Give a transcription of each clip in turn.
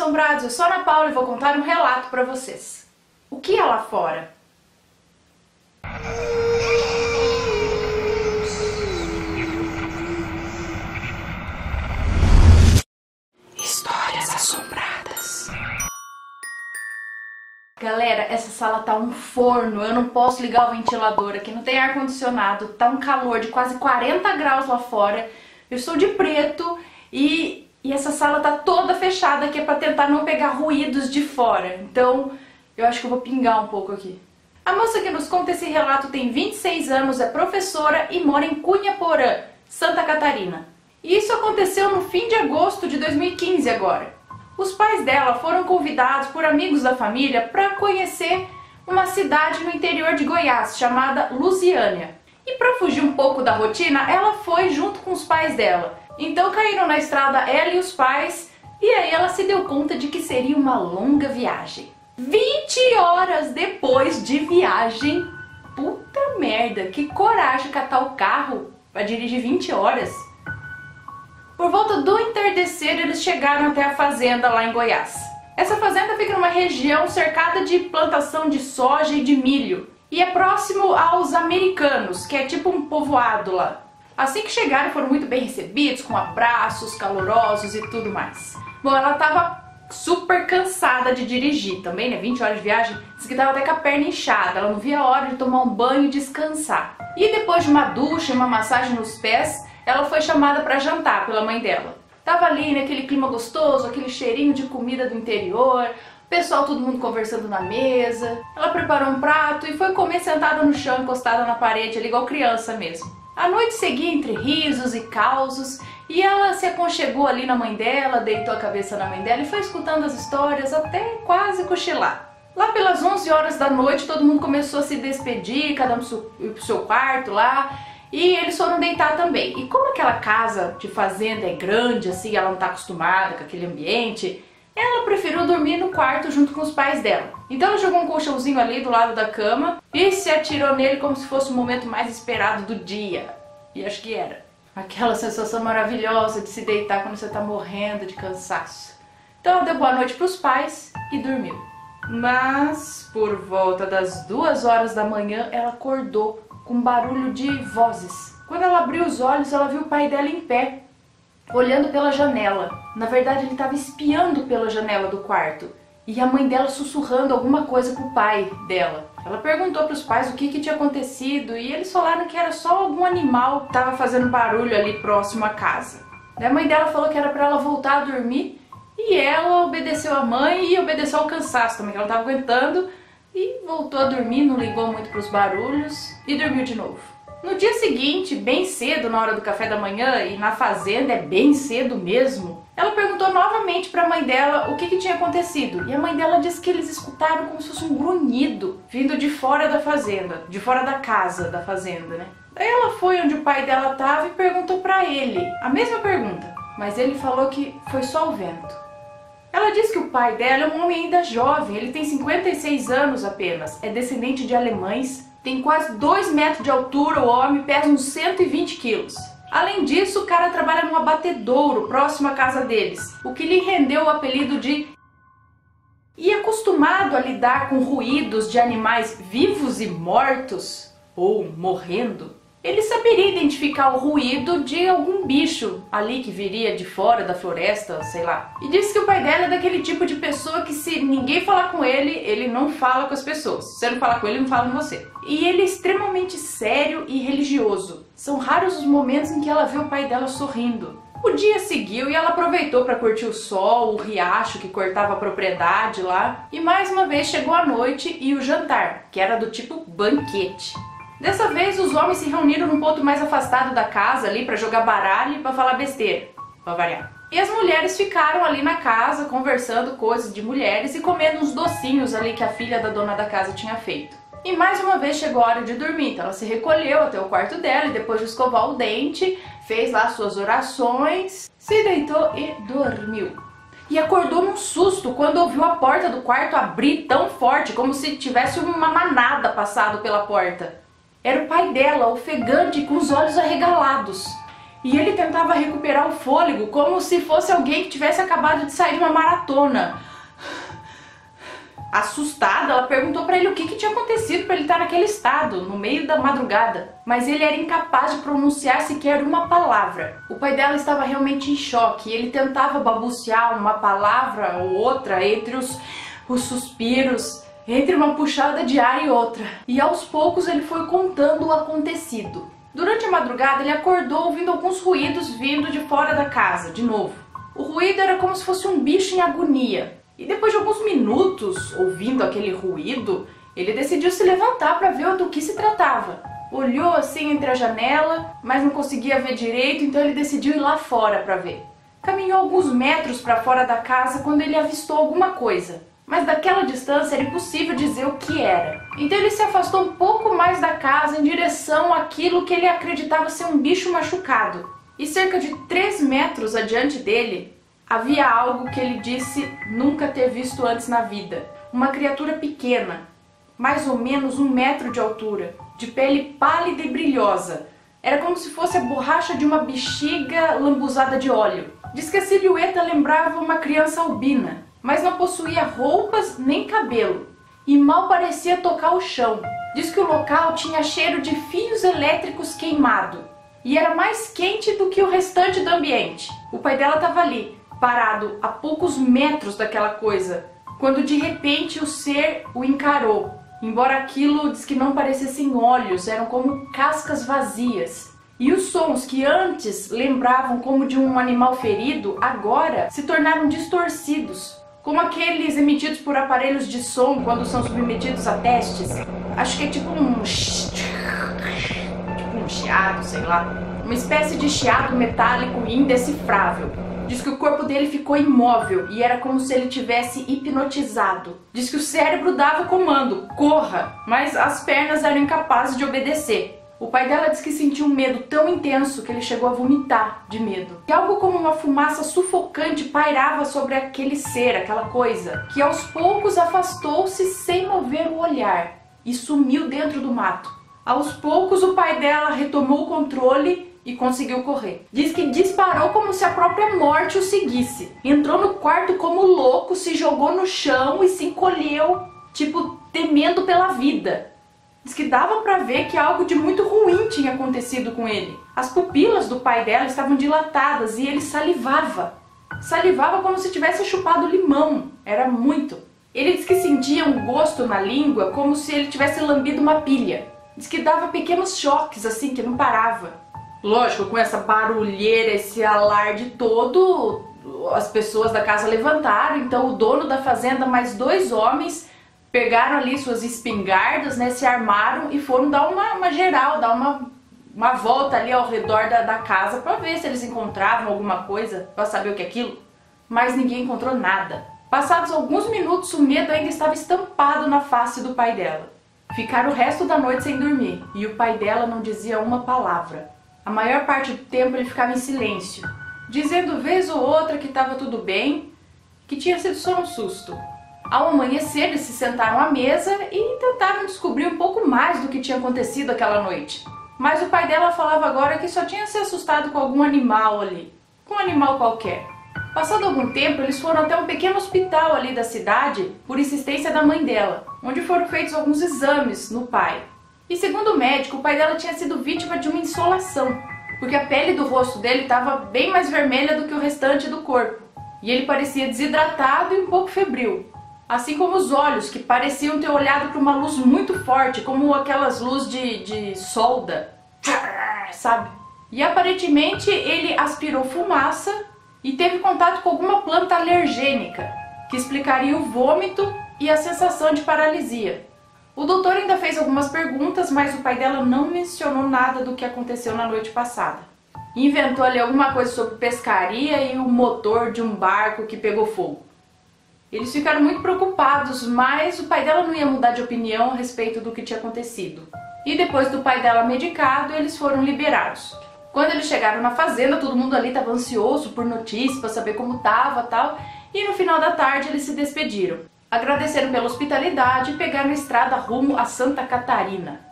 assombrados, eu sou a Ana Paula e vou contar um relato para vocês. O que é lá fora? Histórias assombradas. Galera, essa sala tá um forno, eu não posso ligar o ventilador aqui, não tem ar-condicionado, tá um calor de quase 40 graus lá fora, eu estou de preto e essa sala tá toda fechada aqui para tentar não pegar ruídos de fora, então eu acho que eu vou pingar um pouco aqui. A moça que nos conta esse relato tem 26 anos, é professora e mora em Cunha Porã, Santa Catarina. E isso aconteceu no fim de agosto de 2015 agora. Os pais dela foram convidados por amigos da família para conhecer uma cidade no interior de Goiás, chamada Lusiânia. E para fugir um pouco da rotina, ela foi junto com os pais dela. Então caíram na estrada ela e os pais, e aí ela se deu conta de que seria uma longa viagem. 20 horas depois de viagem, puta merda, que coragem catar o carro para dirigir 20 horas. Por volta do entardecer, eles chegaram até a fazenda lá em Goiás. Essa fazenda fica numa região cercada de plantação de soja e de milho, e é próximo aos Americanos, que é tipo um povoado lá. Assim que chegaram, foram muito bem recebidos, com abraços calorosos e tudo mais. Bom, ela tava super cansada de dirigir também, né? 20 horas de viagem, disse que tava até com a perna inchada, ela não via a hora de tomar um banho e descansar. E depois de uma ducha e uma massagem nos pés, ela foi chamada para jantar pela mãe dela. Tava ali naquele clima gostoso, aquele cheirinho de comida do interior, o pessoal todo mundo conversando na mesa. Ela preparou um prato e foi comer sentada no chão, encostada na parede, ali igual criança mesmo. A noite seguia entre risos e causos e ela se aconchegou ali na mãe dela, deitou a cabeça na mãe dela e foi escutando as histórias até quase cochilar. Lá pelas 11 horas da noite todo mundo começou a se despedir, cada um pro seu quarto lá, e eles foram deitar também. E como aquela casa de fazenda é grande assim, ela não está acostumada com aquele ambiente, ela preferiu dormir no quarto junto com os pais dela. Então ela jogou um colchãozinho ali do lado da cama e se atirou nele como se fosse o momento mais esperado do dia. E acho que era. Aquela sensação maravilhosa de se deitar quando você está morrendo de cansaço. Então ela deu boa noite para os pais e dormiu. Mas por volta das 2 horas da manhã ela acordou com um barulho de vozes. Quando ela abriu os olhos, ela viu o pai dela em pé, olhando pela janela. Na verdade, ele estava espiando pela janela do quarto. E a mãe dela sussurrando alguma coisa pro pai dela. Ela perguntou para os pais o que tinha acontecido e eles falaram que era só algum animal que estava fazendo barulho ali próximo à casa. A mãe dela falou que era para ela voltar a dormir e ela obedeceu a mãe e obedeceu ao cansaço também, que ela estava aguentando, e voltou a dormir, não ligou muito para os barulhos e dormiu de novo. No dia seguinte, bem cedo, na hora do café da manhã, e na fazenda é bem cedo mesmo, ela perguntou novamente para a mãe dela o que tinha acontecido. E a mãe dela disse que eles escutaram como se fosse um grunhido vindo de fora da fazenda, de fora da casa da fazenda, né? Daí ela foi onde o pai dela estava e perguntou para ele a mesma pergunta, mas ele falou que foi só o vento. Ela disse que o pai dela é um homem ainda jovem, ele tem 56 anos apenas, é descendente de alemães, tem quase 2 metros de altura, o homem pesa uns 120 quilos. Além disso, o cara trabalha num abatedouro próximo à casa deles, o que lhe rendeu o apelido de... E acostumado a lidar com ruídos de animais vivos e mortos, ou morrendo, ele saberia identificar o ruído de algum bicho ali que viria de fora da floresta, sei lá. E disse que o pai dela é daquele tipo de pessoa que se ninguém falar com ele, ele não fala com as pessoas. Se você não falar com ele, não fala com você. E ele é extremamente sério e religioso. São raros os momentos em que ela vê o pai dela sorrindo. O dia seguiu e ela aproveitou para curtir o sol, o riacho que cortava a propriedade lá. E mais uma vez chegou a noite e o jantar, que era do tipo banquete. Dessa vez os homens se reuniram num ponto mais afastado da casa ali para jogar baralho e para falar besteira, para variar. E as mulheres ficaram ali na casa conversando coisas de mulheres e comendo uns docinhos ali que a filha da dona da casa tinha feito. E mais uma vez chegou a hora de dormir, então ela se recolheu até o quarto dela e depois de escovar o dente, fez lá suas orações, se deitou e dormiu. E acordou num susto quando ouviu a porta do quarto abrir tão forte, como se tivesse uma manada passado pela porta. Era o pai dela, ofegante, com os olhos arregalados. e ele tentava recuperar o fôlego como se fosse alguém que tivesse acabado de sair de uma maratona. Assustada, ela perguntou para ele o que tinha acontecido para ele estar naquele estado, no meio da madrugada. Mas ele era incapaz de pronunciar sequer uma palavra. O pai dela estava realmente em choque. Ele tentava balbuciar uma palavra ou outra entre os suspiros, entre uma puxada de ar e outra. E aos poucos ele foi contando o acontecido. Durante a madrugada ele acordou ouvindo alguns ruídos vindo de fora da casa, de novo. O ruído era como se fosse um bicho em agonia. E depois de alguns minutos, ouvindo aquele ruído, ele decidiu se levantar para ver do que se tratava. Olhou assim entre a janela, mas não conseguia ver direito, então ele decidiu ir lá fora para ver. Caminhou alguns metros para fora da casa quando ele avistou alguma coisa, mas daquela distância era impossível dizer o que era. Então ele se afastou um pouco mais da casa em direção àquilo que ele acreditava ser um bicho machucado. E cerca de 3 metros adiante dele, havia algo que ele disse nunca ter visto antes na vida. Uma criatura pequena, mais ou menos 1 metro de altura, de pele pálida e brilhosa. Era como se fosse a borracha de uma bexiga lambuzada de óleo. Diz que a silhueta lembrava uma criança albina, mas não possuía roupas nem cabelo, e mal parecia tocar o chão. Diz que o local tinha cheiro de fios elétricos queimado, e era mais quente do que o restante do ambiente. O pai dela estava ali, parado a poucos metros daquela coisa, quando de repente o ser o encarou. Embora aquilo diz que não parecessem olhos, eram como cascas vazias. E os sons que antes lembravam como de um animal ferido, agora se tornaram distorcidos, como aqueles emitidos por aparelhos de som quando são submetidos a testes. Acho que é tipo um chiado, sei lá. Uma espécie de chiado metálico indecifrável. Diz que o corpo dele ficou imóvel e era como se ele tivesse hipnotizado. Diz que o cérebro dava o comando, corra, mas as pernas eram incapazes de obedecer. O pai dela diz que sentiu um medo tão intenso que ele chegou a vomitar de medo. E algo como uma fumaça sufocante pairava sobre aquele ser, aquela coisa, que aos poucos afastou-se sem mover o olhar e sumiu dentro do mato. Aos poucos o pai dela retomou o controle e conseguiu correr. Diz que disparou como se a própria morte o seguisse. Entrou no quarto como louco, se jogou no chão e se encolheu, tipo, temendo pela vida. Diz que dava pra ver que algo de muito ruim tinha acontecido com ele. As pupilas do pai dela estavam dilatadas e ele salivava. Salivava como se tivesse chupado limão. Era muito. Ele diz que sentia um gosto na língua como se ele tivesse lambido uma pilha. Diz que dava pequenos choques assim, que não parava. Lógico, com essa barulheira, esse alarde todo, as pessoas da casa levantaram, então o dono da fazenda mais 2 homens pegaram ali suas espingardas, né, se armaram e foram dar uma geral, dar uma volta ali ao redor da casa para ver se eles encontravam alguma coisa, para saber o que é aquilo, mas ninguém encontrou nada. Passados alguns minutos, o medo ainda estava estampado na face do pai dela. Ficaram o resto da noite sem dormir e o pai dela não dizia uma palavra. A maior parte do tempo ele ficava em silêncio, dizendo vez ou outra que estava tudo bem, que tinha sido só um susto. Ao amanhecer, eles se sentaram à mesa e tentaram descobrir um pouco mais do que tinha acontecido aquela noite. Mas o pai dela falava agora que só tinha se assustado com algum animal ali, com um animal qualquer. Passado algum tempo, eles foram até um pequeno hospital ali da cidade por insistência da mãe dela, onde foram feitos alguns exames no pai. E segundo o médico, o pai dela tinha sido vítima de uma insolação, porque a pele do rosto dele estava bem mais vermelha do que o restante do corpo. E ele parecia desidratado e um pouco febril. Assim como os olhos, que pareciam ter olhado para uma luz muito forte, como aquelas luzes de solda, sabe? E aparentemente ele aspirou fumaça e teve contato com alguma planta alergênica, que explicaria o vômito e a sensação de paralisia. O doutor ainda fez algumas perguntas, mas o pai dela não mencionou nada do que aconteceu na noite passada. Inventou ali alguma coisa sobre pescaria e o motor de um barco que pegou fogo. Eles ficaram muito preocupados, mas o pai dela não ia mudar de opinião a respeito do que tinha acontecido. E depois do pai dela medicado, eles foram liberados. Quando eles chegaram na fazenda, todo mundo ali estava ansioso por notícias, para saber como estava e tal. E no final da tarde eles se despediram. Agradeceram pela hospitalidade e pegaram a estrada rumo a Santa Catarina.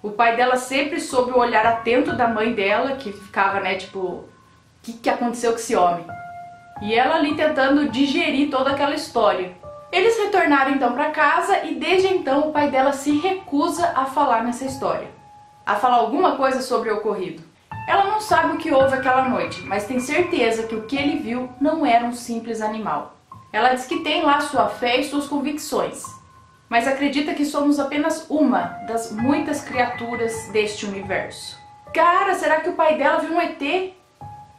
O pai dela sempre soube o olhar atento da mãe dela, que ficava, né, tipo, o que aconteceu com esse homem? E ela ali tentando digerir toda aquela história. Eles retornaram então para casa e desde então o pai dela se recusa a falar nessa história, a falar alguma coisa sobre o ocorrido. Ela não sabe o que houve aquela noite, mas tem certeza que o que ele viu não era um simples animal. Ela diz que tem lá sua fé e suas convicções, mas acredita que somos apenas uma das muitas criaturas deste universo. Cara, será que o pai dela viu um ET?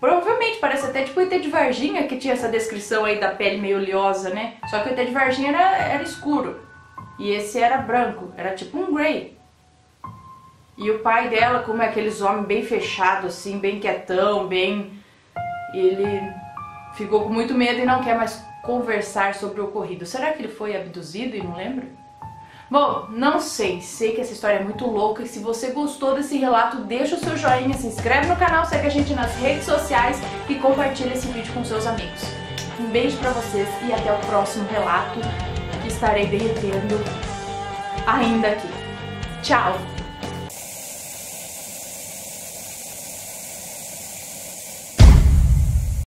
Provavelmente, parece até tipo o ET de Varginha, que tinha essa descrição aí da pele meio oleosa, né? Só que o ET de Varginha era escuro, e esse era branco, era tipo um Grey. E o pai dela, como é aqueles homens bem fechados assim, bem quietão, ele ficou com muito medo e não quer mais conversar sobre o ocorrido. Será que ele foi abduzido e não lembra? Bom, não sei. Sei que essa história é muito louca e se você gostou desse relato, deixa o seu joinha, se inscreve no canal, segue a gente nas redes sociais e compartilha esse vídeo com seus amigos. Um beijo pra vocês e até o próximo relato que estarei derretendo ainda aqui. Tchau!